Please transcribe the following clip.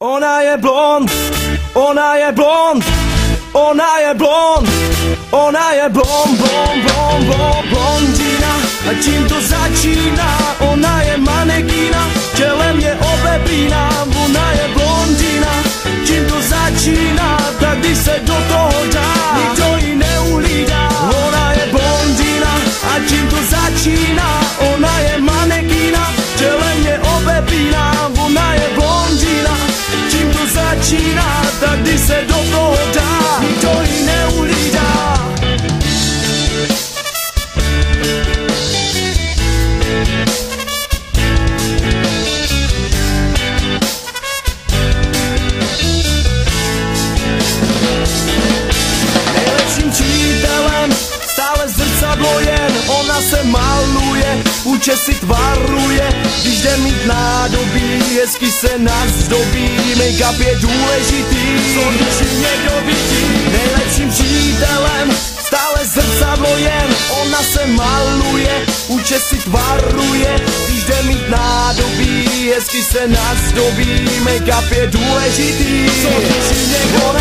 Ona je blond, ona je blond, ona je blond, ona je blond, blondina. A čím to začíná? Ona je manekína, tělem je obebína. Ona je blondina. Čím to začíná? Tak když se do toho dá, nikdo ji neuhlídá. Ona je blondina. A čím to začíná? Ona je manekína, tělem je obebína. Ona je blondina. Čím to začíná? Tak když se do toho dá, nikdo ji neuhlídá. Nejlepším přítelem stále zrcadlo jen, ona se maluje, účesy tvaruje, když jde mít nádobí, hezky se nazdobí, make-up je důležitý, co když ji někdo vidí. Nejlepším přítelem stále zrcadlo jen, ona se maluje, účesy tvaruje, když jde mít nádobí, hezky se nazdobí, make-up je důležitý, co když ji někdo